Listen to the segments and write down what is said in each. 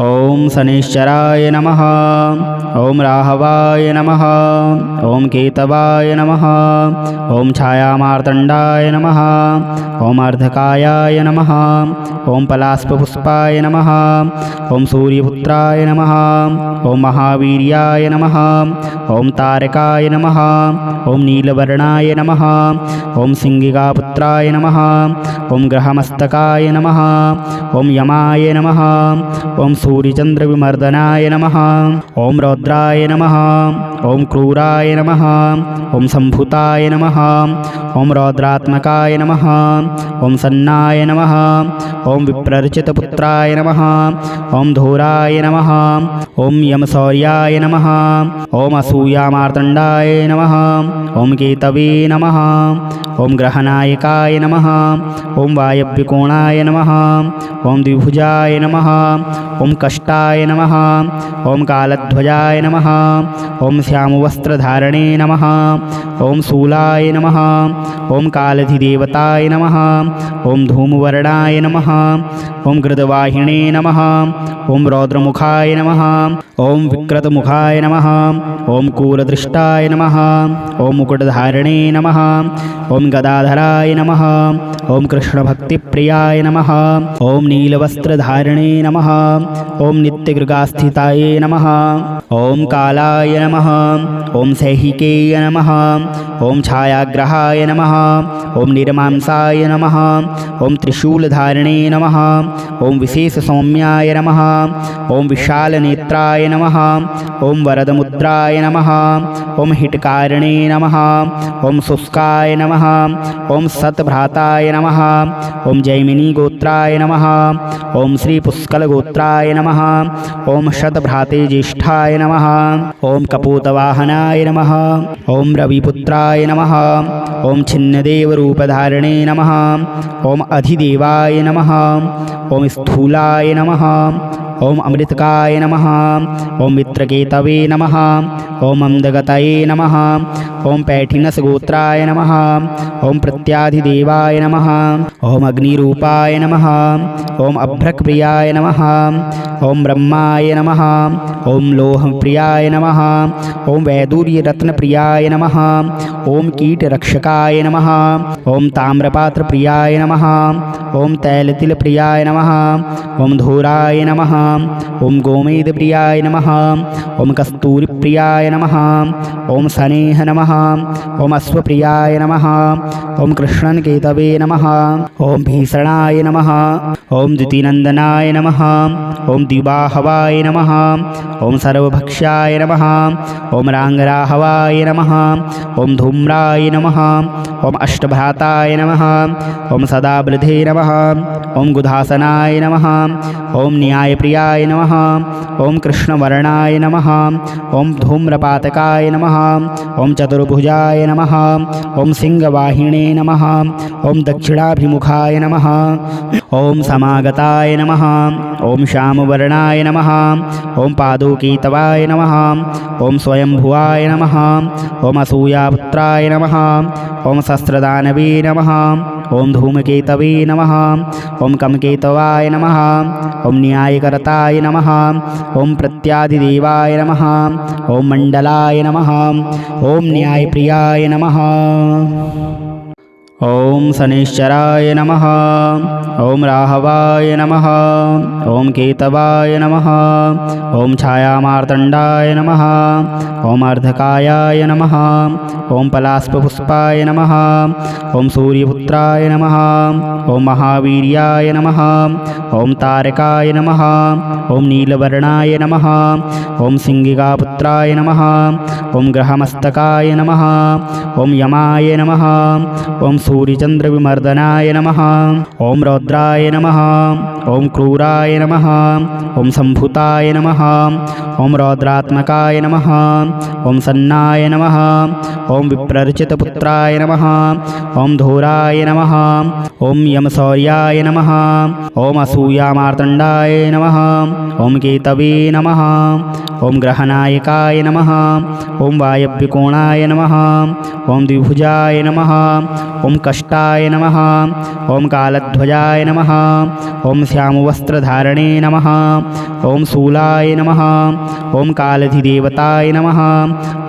ओम शनिश्चराय नमः। ओम राहवाय नमः। ओम केतवाय नमः। ओम छायामार्तण्डाय नमः। ओम अर्धकायाय नमः। ओम पलाशपुष्पाय नमः। ओम सूर्यपुत्राय नमः। ओम महावीर्याय नमः। ओम तारकाय नमः। ओम नीलवर्णाय नमः। ओम सिंहिकापुत्राय नमः। ओम ग्रहमस्तकाय नमः। ओम यमाय नमः। ओम सूर्यचन्द्रविमर्दनाय नमः। ओम रौद्राय नमः। ओम क्रूराय नमः। ओम सम्भुताय नमः। ओम रौद्रात्मकाय नमः। ओम सन्नाय नमः। ओम विप्रर्चितपुत्राय नमः। ओम धोराय नमः। ओम यमशौर्याय नमः। ओम असूयामार्तण्डाय नमः। ओम केतवे नमः। ओम ग्रहनायकाय नमः। ओम वायव्यकोणाय नमः। ओम द्विभुजाय नमः। ओम कष्टाय नमः। ओम कालध्वजाय नमः। ओम श्यामवस्त्रधारणे नमः। ओम शूलाय नमः। ओम कालधिदेवताय नमः। ओम धूमवर्णाय नमः। ओम गृदवाहिने नमः। ओम रौद्रमुखाय नमः। ओम विकृतमुखाय नमः। ओम कूलदृष्टाय नमः। ओम मुकुटधारिणे नमः। ओम गदाधराय नमः। ओम कृष्णभक्तिप्रियाय नमः। ओम नीलवस्त्रधारिणे नमः। ओम नित्यगृगास्थिताय नमः। ओम कालाय नमः। ओम सैहिकेय नमः। ओम छायाग्रहाय नमः। ओम निर्मांसाय नमः। ओम त्रिशूलधारिणे नमः। ओम विशेषसौम्याय नमः। ओम विशालनेत्राय नमः। ओम वरदमुद्राय नमः। ओम हिटकारिणे नमः। ओम शुष्काय नमः। ओम सतभ्राताय नमः। ओम जैमिनीगोत्राय नमः। ओम श्रीपुष्कलगोत्राय नमः। ओम शतभ्राते ज्येष्ठाय नमः। ओम कपूतवाहनाय नमः। ओम रविपुत्राय नमः। ओम छिन्नदेवरूपधारिणे नमः। ओम अधिदेवाय नमः। ओम स्थूलाय नमः। ओम अमृतकाय नमः। ओम मित्रकेतवे नमः। ओम अम्दगतये नमः। ओम पैठिनसगोत्राय नमः। ओम प्रत्याधिदेवाय नमः। ओम अग्निरूपाय नमः। ओम अभ्रक्प्रियाय नमः। ओम ब्रह्माय नमः। ओम लोहप्रियाय नमः। ओम वैदूर्यरत्नप्रियाय नमः। ओम कीटरक्षकाय नमः। ओम ताम्रपात्रप्रियाय नमः। ओम तैलतिलप्रियाय नमः। ओम धूराय नमः। ओम गोमेदप्रियाय नमः। ओम कस्तूरिप्रियाय नमः। ओम शनेः नमः। ओम अश्वप्रियाय नमः। ओम कृष्णकेतवे नमः। ओम भीषणाय नमः। ओम द्युतिनन्दनाय नमः। ओम द्विबाहवाय नमः। ओम सर्वभक्ष्याय नमः। ओम राङ्गराहवाय नमः। ओम धूम्राय नमः। ओम अष्टभ्राताय नमः। ओम सदावृधे नमः। ओम गुधासनाय नमः। ओम न्यायप्रियाय नमः। ओम कृष्णवर्णाय नमः। ओम धूम्रपातकाय नमः। ओम चतुर्भुजाय नमः। ओम सिंहवाहिने नमः। ओम दक्षिणाभिमुखाय नमः। ओम समागताय नमः। ओम श्यामवर्णाय नमः। ओम पादोकेतवाय नमः। ओम स्वयंभुवाय नमः। ओम असूयापुत्राय नमः। ओम शस्त्रदानवे नमः। ओम धूमकेतवे नमः। ओम कमकेतवाय नमः। ओम न्यायकर्ताय नमः। ओम प्रत्याधिदेवाय नमः। ओम मण्डलाय नमः। ओम न्यायप्रियाय नमः। ओम शनिश्चराय नमः। ओम राहवाय नमः। ओम केतवाय नमः। ओम छायामार्तण्डाय नमः। ओम अर्धकायाय नमः। ओम पलाशपुष्पाय नमः। ओम सूर्यपुत्राय नमः। ओम महावीर्याय नमः। ओम तारकाय नमः। ओम नीलवर्णाय नमः। ओम सिंहिकापुत्राय नमः। ओम ग्रहमस्तकाय नमः। ओम यमाय नमः। ओम सूर्यचन्द्रविमर्दनाय नमः। ओम रौद्राय नमः। ओम क्रूराय नमः। ओम सम्भुताय नमः। ओम रौद्रात्मकाय नमः। ओम सन्नाय नमः। ओम विप्रर्चितपुत्राय नमः। ओम धोराय नमः। ओम यमशौर्याय नमः। ओम असूयामार्तण्डाय नमः। ओम केतवे नमः। ओम ग्रहनायकाय नमः। ओम वायव्यकोणाय नमः। ओम द्विभुजाय नमः। ओम ओम कष्टाय नमः। ओम कालध्वजाय नमः। ओम श्यामवस्त्रधारणे नमः। ओम शूलाय नमः। ओम कालधिदेवताय नमः।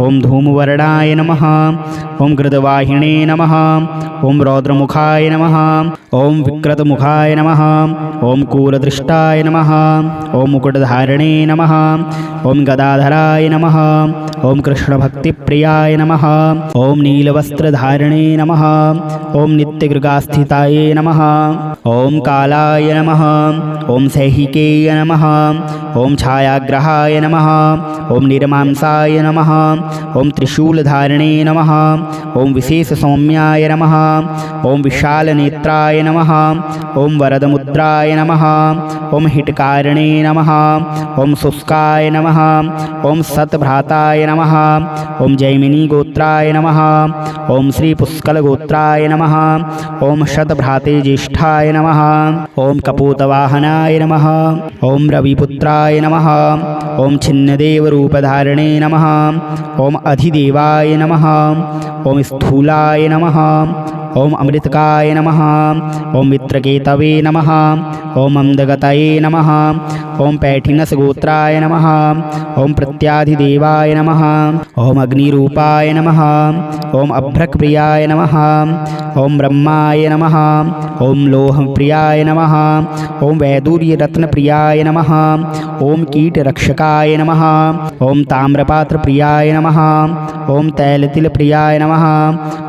ओम धूमवर्णाय नमः। ओम गृदवाहिने नमः। ओम रौद्रमुखाय नमः। ओम विकृतमुखाय नमः। ओम कूलदृष्टाय नमः। ओम मुकुटधारिणे नमः। ओम गदाधराय नमः। ओम कृष्णभक्तिप्रियाय नमः। ओम नीलवस्त्रधारिणे नमः। ओम नित्यगृगास्थिताय नमः। ओम कालाय नमः। ओम सैहिकेय नमः। ओम छायाग्रहाय नमः। ओम निर्मांसाय नमः। ओम त्रिशूलधारिणे नमः। ओम विशेषसौम्याय नमः। ओम विशालनेत्राय नमः। ओम वरदमुद्राय नमः। ओम हिटकारिणे नमः। ओम शुष्काय नमः। ओम सतभ्राताय नमः। ओम जैमिनीगोत्राय नमः। ओम श्रीपुष्कलगोत्राय नमः। ओम शतभ्राते ज्येष्ठाय नमः। ओम कपूतवाहनाय नमः। ओम रविपुत्राय नमः। ओम छिन्नदेवरूपधारिणे नमः। ओम अधिदेवाय नमः। ओम स्थूलाय नमः। ओम अमृतकाय नमः। ओम मित्रकेतवे नमः। ओम अम्दगतये नमः। ओम पैठिनसगोत्राय नमः। ओम प्रत्याधिदेवाय नमः। ओम अग्निरूपाय नमः। ओम अभ्रक्प्रियाय नमः। ओम ब्रह्माय नमः। ओम लोहप्रियाय नमः। ओम वैदूर्यरत्नप्रियाय नमः। ओम कीटरक्षकाय नमः। ओम ताम्रपात्रप्रियाय नमः। ओम तैलतिलप्रियाय नमः।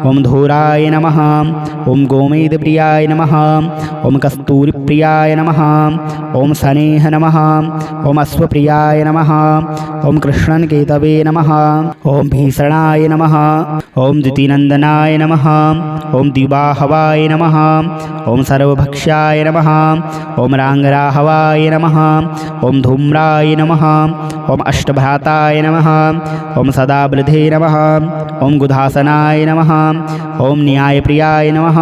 ओम धूराय नमः। ओम गोमेदप्रियाय नमः। ओम कस्तूरिप्रियाय नमः। ओम सनेह नमः। ओम अश्वप्रियाय नमः। ओम कृष्णन्केतवे नमः। ओम भीषणाय नमः। ओम द्युतिनन्दनाय नमः। ओम दिवाहवाय नमः। ओम सर्वभक्ष्याय नमः। ओम राङ्गराहवाय नमः। ओम धूम्राय नमः। ओम अष्टभ्राताय नमः। ओम सदावृधे नमः। ओम गुधासनाय नमः। ओम न्यायप्रियाय नमः।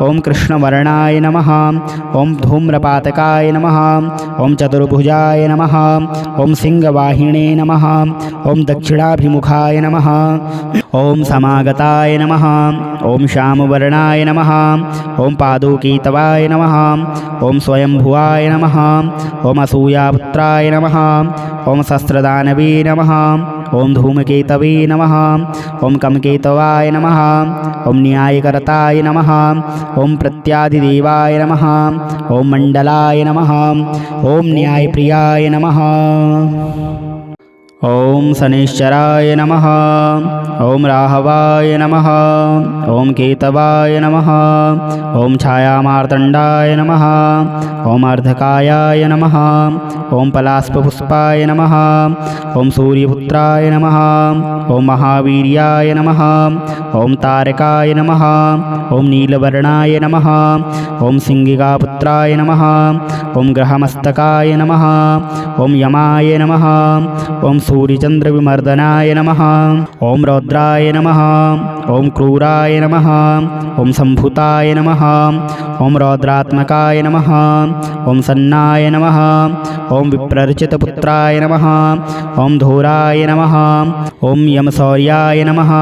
ओम कृष्णवर्णाय नमः। ओम धूम्रपातकाय नमः। ओम चतुर्भुजाय नमः। ओम सिंहवाहिने नमः। ओम दक्षिणाभिमुखाय नमः। ओम समागताय नमः। ओम श्यामवर्णाय नमः। ओम पादोकेतवाय नमः। ओम स्वयंभुवाय नमः। ओम असूयापुत्राय नमः। ओम सहस्रदानवे नमः। ओम धूमकेतवे नमः। ओम कमकेतवाय नमः। ओम न्यायकर्ताय नमः। ओम प्रत्याधिदेवाय नमः। ओम मण्डलाय नमः। ओम न्यायप्रियाय नमः। ओम शनैश्चराय नमः। ओम राहवाय नमः। ओम केतवाय नमः। ओम छायामार्तण्डाय नमः। ओम अर्धकायाय नमः। ओम पलाशपुष्पाय नमः। ओम सूर्यपुत्राय नमः। ओम महावीर्याय नमः। ओम तारकाय नमः। ओम नीलवर्णाय नमः। ओम सिंहिकापुत्राय नमः। ओम ग्रहमस्तकाय नमः। ओम यमाय नमः। ओम सूर्यचन्द्रविमर्दनाय नमः। ओम रौद्राय नमः। ओम क्रूराय नमः। ओम सम्भुताय नमः। ओम रौद्रात्मकाय नमः। ओम सन्नाय नमः। ओम विप्रर्चितपुत्राय नमः। ओम धूराय नमः। ओम यमशौर्याय नमः।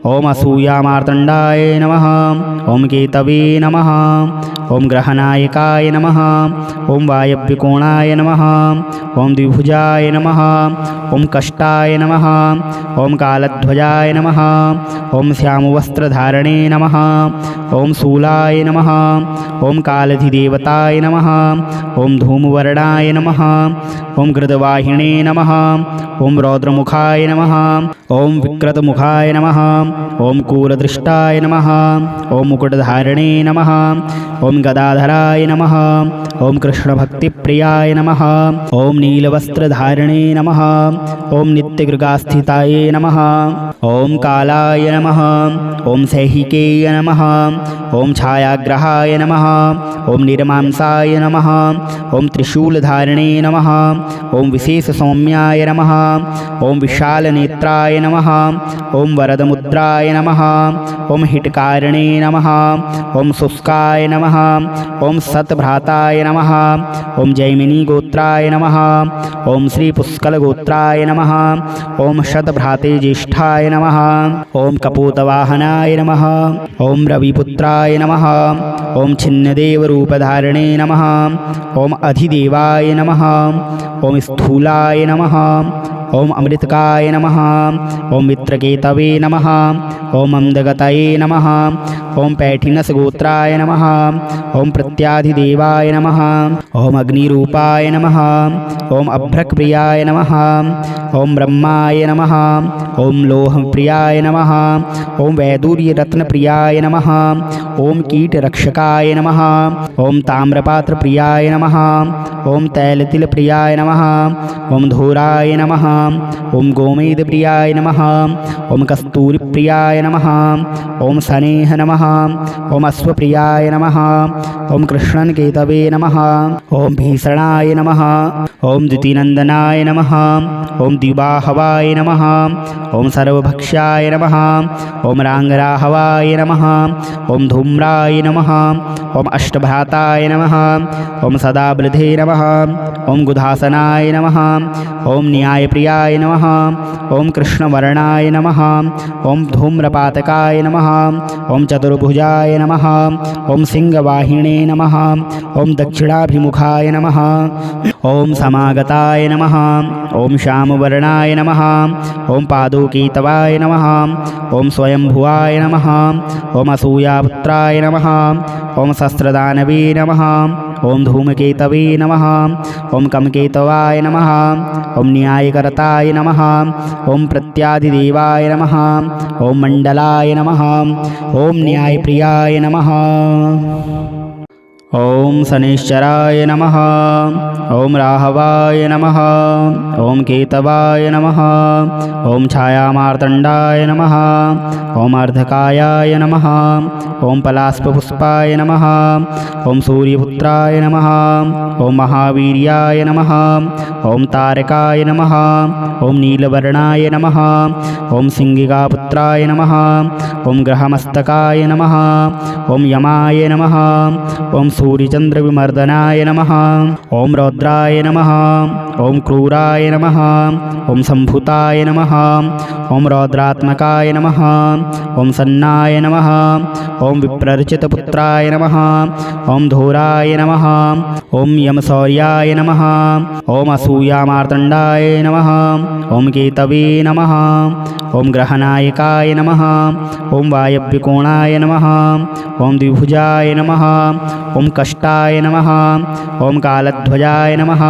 ओम असूयामार्तण्डाय नमः। ओम केतवे नमः। ओम ग्रहनायकाय नमः। ओम वायव्यकोणाय नमः। ओम द्विभुजाय नमः। ओम कष्टाय नमः। ओम कालध्वजाय नमः। ओम श्यामवस्त्रधारणे नमः। ओम शूलाय नमः। ओम कालधिदेवताय नमः। ओम धूमवर्णाय नमः। ओम गृदवाहिने नमः। ओम रौद्रमुखाय नमः। ओम विकृतमुखाय नमः। ओम कूलदृष्टाय नमः। ओम मुकुटधारिणे नमः। ओम गदाधराय नमः। ओम कृष्णभक्तिप्रियाय नमः। ओम नीलवस्त्रधारिणे नमः। ओम नित्यगृगास्थिताय नमः। ओम कालाय नमः। ओम सैहिकेय नमः। ओम छायाग्रहाय नमः। ओम निर्मांसाय नमः। ओम त्रिशूलधारिणे नमः। ओम विशेषसौम्याय नमः। ओम विशालनेत्राय नमः। ओम वरदमुद्राय नमः। ओम हिटकारिणे नमः। ओम शुष्काय नमः। ओम सतभ्राताय नमः। ओम जैमिनीगोत्राय नमः। ओम श्रीपुष्कलगोत्राय नमः ॐ शतभ्रातेज्येष्ठाय नमः ॐ कपूतवाहनाय नमः ॐ रविपुत्राय नमः ॐ छिन्नदेवरूपधारिणे नमः ॐ अधिदेवाय नमः ॐ स्थूलाय नमः ॐ अमृतकाय नमः ॐ मित्रकेतवे नमः ॐ अम्दगतये नमः ॐ पैठिनसगोत्राय नमः ॐ प्रत्याधिदेवाय नमः ॐ अग्निरूपाय नमः ॐ अभ्रक्प्रियाय नमः ॐ ब्रह्माय नमः ॐ लोहप्रियाय नमः ॐ वैदूर्यरत्नप्रियाय नमः ॐ कीटरक्षकाय नमः ॐ ताम्रपात्रप्रियाय नमः ॐ तैलतिलप्रियाय नमः ॐ धूराय नमः ॐ गोमेदप्रियाय नमः ॐ कस्तूरिप्रियाय नमः ॐ सनेह नमः ॐ अश्वप्रियाय नमः ॐ कृष्णन्केतवे नमः ॐ भीषणाय नमः ॐ द्युतिनन्दनाय नमः ॐ द्विबाहवाय नमः ॐ सर्वभक्ष्याय नमः ॐ राङ्गराहवाय नमः ॐ धूम्राय नमः ॐ अष्टभ्राताय नमः ॐ सदावृधे नमः ॐ गुधासनाय नमः ॐ न्यायप्रियाय नमः ॐ कृष्णवर्णाय नमः ॐ धूम्रपातकाय नमः ॐ चतुर्भुजाय नमः ॐ सिंहवाहिने नमः ॐ दक्षिणाभिमुखाय नमः ॐ समागताय नमः ॐ श्यामवर्णाय नमः ॐ पादोकेतवाय नमः ॐ स्वयंभुवाय नमः ॐ असूयापुत्राय नमः ॐ सहस्रदानवे नमः ॐ धूमकेतवे नमः ॐ कमकेतवाय नमः ॐ न्यायकर्ताय नमः ॐ प्रत्याधिदेवाय नमः ॐ मण्डलाय नमः ॐ न्यायप्रियाय नमः ॐ शनैश्चराय नमः ॐ राहवाय नमः ॐ केतवाय नमः ॐ छायामार्तण्डाय नमः ॐ अर्धकायाय नमः ॐ पलाशपुष्पाय नमः ॐ सूर्यपुत्राय नमः ॐ महावीर्याय नमः ॐ तारकाय नमः ॐ नीलवर्णाय नमः ॐ सिंहिकापुत्राय नमः ॐ ग्रहमस्तकाय नमः ॐ यमाय नमः ॐ सूर्यचन्द्रविमर्दनाय नमः ॐ रौद्राय नमः ॐ क्रूराय नमः ॐ सम्भुताय नमः ॐ रौद्रात्मकाय नमः ॐ सन्नाय नमः ॐ विप्रर्चितपुत्राय नमः ॐ धूराय नमः ॐ यमशौर्याय नमः ॐ असूयामार्तण्डाय नमः ॐ केतवे नमः ॐ ग्रहनायकाय नमः ॐ वायव्यकोणाय नमः ॐ द्विभुजाय नमः ॐ कष्टाय नमः ॐ कालध्वजाय नमः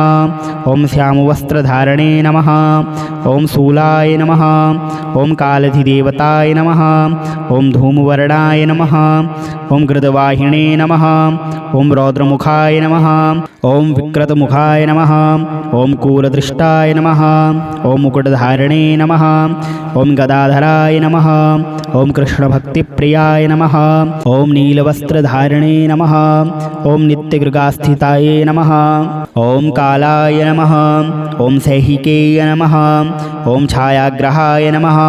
ॐ श्यामवस्त्रधारणे नमः ॐ शूलाय नमः ॐ कालधिदेवताय नमः ॐ धूमवर्णाय नमः ॐ गृदवाहिने नमः ॐ रौद्रमुखाय नमः ॐ विकृतमुखाय नमः ॐ कूलदृष्टाय नमः ॐ मुकुटधारिणे नमः ॐ गदाधराय नमः ॐ कृष्णभक्तिप्रियाय नमः ॐ नीलवस्त्रधारिणे नमः ॐ नित्यगृगास्थिताय नमः ॐ कालाय नमः ॐ सैहिकेय नमः ॐ छायाग्रहाय नमः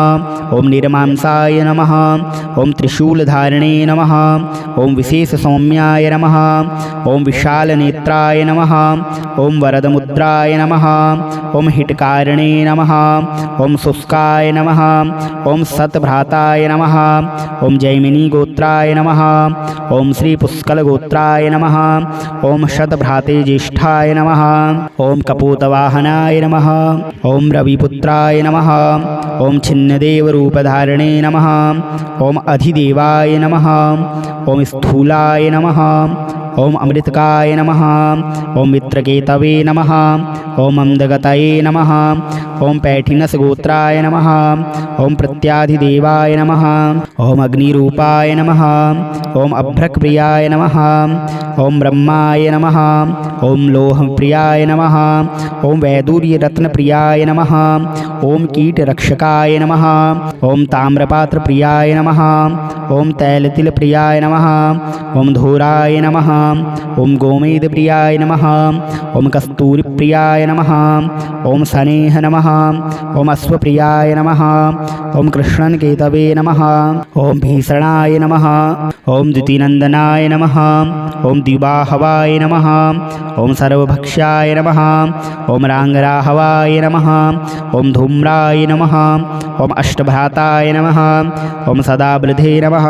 ॐ निर्मांसाय नमः ॐ त्रिशूलधारिणे नमः ॐ विशेषसौम्याय नमः ॐ विशालनेत्राय नमः ॐ वरदमुद्राय नमः ॐ हिटकारिणे नमः ॐ शुष्काय नमः ॐ सतभ्राताय नमः ॐ जैमिनीगोत्राय नमः ॐ श्रीपुष्कलगोत्राय नमः ॐ शतभ्रातेज्येष्ठाय नमः ॐ कपूतवाहनाय नमः ॐ रविपुत्राय नमः ॐ छिन्नदेवरूपधारिणे नमः ॐ अधिदेवाय नमः ॐ स्थूलाय नमः ॐ अमृतकाय नमः ॐ मित्रकेतवे नमः ॐ अम्दगतये नमः ॐ पैठिनसगोत्राय नमः ॐ प्रत्याधिदेवाय नमः ॐ अग्निरूपाय नमः ॐ अभ्रक्प्रियाय नमः ॐ ब्रह्माय नमः ॐ लोहप्रियाय नमः ॐ वैदूर्यरत्नप्रियाय नमः ॐ कीटरक्षकाय नमः ॐ ताम्रपात्रप्रियाय नमः ॐ तैलतिलप्रियाय नमः ॐ धूराय नमः ॐ गोमेदप्रियाय नमः ॐ कस्तूरिप्रियाय नमः ॐ सनेह नमः ॐ अश्वप्रियाय नमः ॐ कृष्णन्केतवे नमः ॐ भीषणाय नमः ॐ द्युतिनन्दनाय नमः ॐ द्विबाहवाय नमः ॐ सर्वभक्ष्याय नमः ॐ राङ्गराहवाय नमः ॐ धूम्राय नमः ॐ अष्टभ्राताय नमः ॐ सदावृधे नमः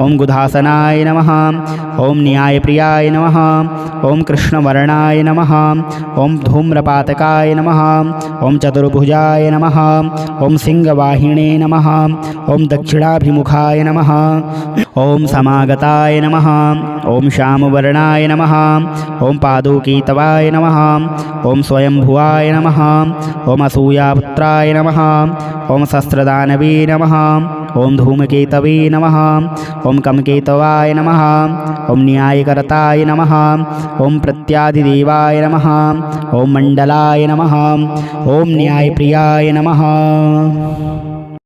ॐ गुधासनाय नमः ॐ न्यायप्रियाय नमः ॐ कृष्णवर्णाय नमः ॐ धूम्रपातकाय नमः ॐ चतुर्भुजाय नमः ॐ सिंहवाहिने नमः ॐ दक्षिणाभिमुखाय नमः ॐ समागताय नमः ॐ श्यामवर्णाय नमः ॐ पादुकेतवाय नमः ॐ स्वयंभुवाय नमः ॐ असूयापुत्राय नमः ॐ सहस्रदानवे नमः ॐ धूमकेतवे नमः ॐ कमकेतवाय नमः ॐ न्यायकर्ताय नमः ॐ प्रत्यादिदेवाय नमः ॐ मण्डलाय नमः ॐ न्यायप्रियाय नमः।